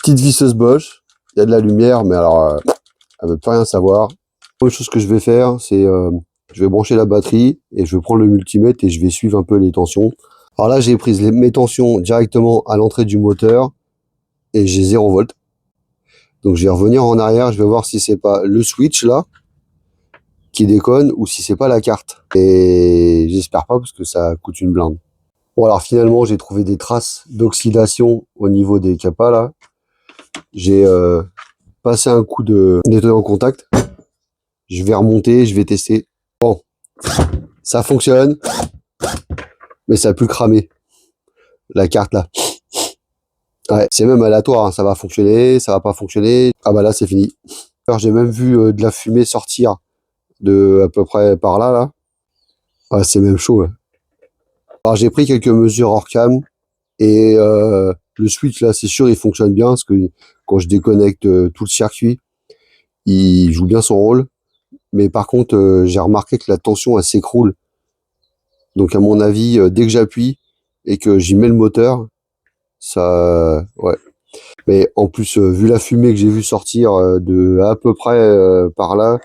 Petite visseuse Bosch, il y a de la lumière, mais alors, elle veut plus rien savoir. La première chose que je vais faire, c'est je vais brancher la batterie et je vais prendre le multimètre et je vais suivre un peu les tensions. Alors là, j'ai pris mes tensions directement à l'entrée du moteur et j'ai 0 volt. Donc je vais revenir en arrière, je vais voir si c'est pas le switch là qui déconne ou si c'est pas la carte. Et j'espère pas parce que ça coûte une blinde. Bon alors finalement, j'ai trouvé des traces d'oxydation au niveau des capas là. J'ai passé un coup de nettoyant en contact. Je vais remonter, je vais tester. Bon, ça fonctionne, mais ça a plus cramé. La carte là. Ouais, c'est même aléatoire, hein. Ça va fonctionner, ça va pas fonctionner. Ah bah là c'est fini. Alors j'ai même vu de la fumée sortir de à peu près par là là. Ah, c'est même chaud. Ouais. Alors j'ai pris quelques mesures hors cam et le switch là c'est sûr il fonctionne bien parce que quand je déconnecte tout le circuit, il joue bien son rôle. Mais par contre j'ai remarqué que la tension elle s'écroule. Donc à mon avis dès que j'appuie et que j'y mets le moteur, ça ouais. Mais en plus vu la fumée que j'ai vu sortir de à peu près par là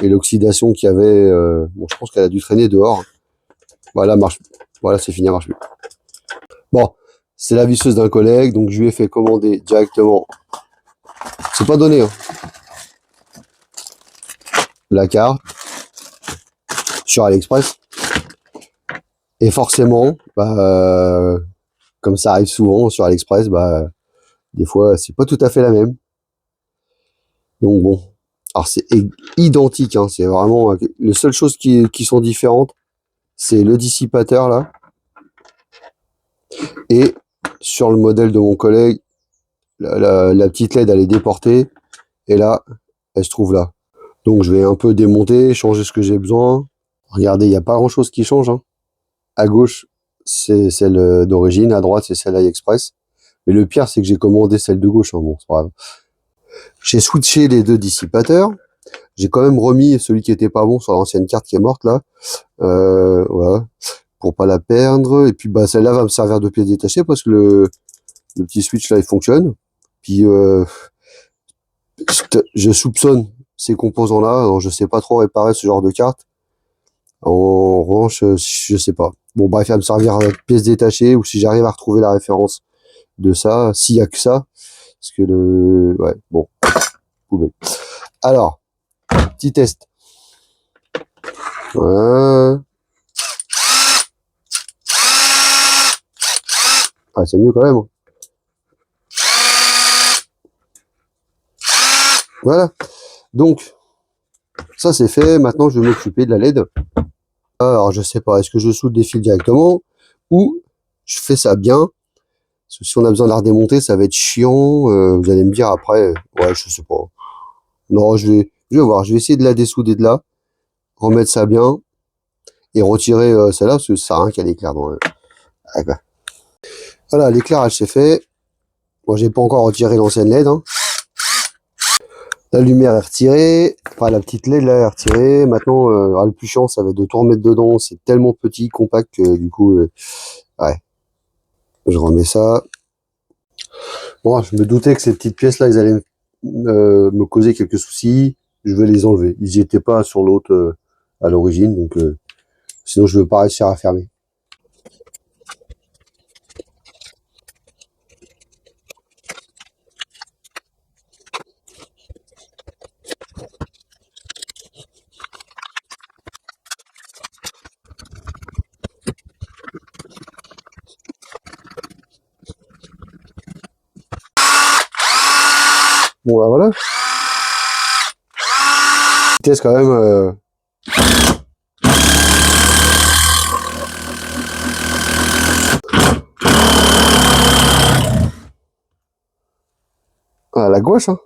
et l'oxydation qu'il y avait, bon je pense qu'elle a dû traîner dehors. Voilà marche. Voilà c'est fini, elle marche plus. Bon, c'est la visseuse d'un collègue, donc je lui ai fait commander directement. C'est pas donné, hein. La carte sur AliExpress. Et forcément, bah, comme ça arrive souvent sur AliExpress, bah, des fois, c'est pas tout à fait la même. Donc bon, alors c'est identique, hein, c'est vraiment les seules choses qui sont différentes, c'est le dissipateur là, et sur le modèle de mon collègue, la petite LED elle est déportée, et là, elle se trouve là. Donc je vais un peu démonter, changer ce que j'ai besoin. Regardez, il n'y a pas grand chose qui change, hein. À gauche, c'est celle d'origine, à droite, c'est celle AliExpress. Mais le pire, c'est que j'ai commandé celle de gauche, hein. Bon, c'est pas grave. J'ai switché les deux dissipateurs. J'ai quand même remis celui qui était pas bon sur l'ancienne carte qui est morte là. Voilà. Pour pas la perdre. Et puis bah celle-là va me servir de pièce détachée parce que le petit switch là il fonctionne. Puis je soupçonne ces composants là. Alors, je sais pas trop réparer ce genre de carte. En revanche, je sais pas. Bon bref, il va me servir de pièce détachée ou si j'arrive à retrouver la référence de ça, s'il y a que ça. Parce que ouais, bon. Poubelle. Alors, petit test. Voilà. Ah, c'est mieux quand même. Voilà. Donc, ça c'est fait. Maintenant, je vais m'occuper de la LED. Alors, je sais pas, est-ce que je soude des fils directement ou je fais ça bien? Parce que si on a besoin de la redémonter, ça va être chiant. Vous allez me dire après, ouais, je sais pas. Non, je vais voir. Je vais essayer de la dessouder de là, remettre ça bien et retirer celle-là parce que ça sert à rien qu'il y a l'éclair dans le... Voilà, l'éclairage c'est fait. Moi, j'ai pas encore retiré l'ancienne LED, hein. La lumière est retirée, enfin la petite LED là est retirée. Maintenant, le plus chiant, ça va être de tout remettre dedans. C'est tellement petit, compact que du coup, ouais. Je remets ça. Bon, je me doutais que ces petites pièces là, ils allaient me causer quelques soucis. Je vais les enlever. Ils n'y étaient pas sur l'autre à l'origine, donc sinon je ne veux pas réussir à fermer. Bon, bah voilà. Vitesse quand même. À la gauche, hein.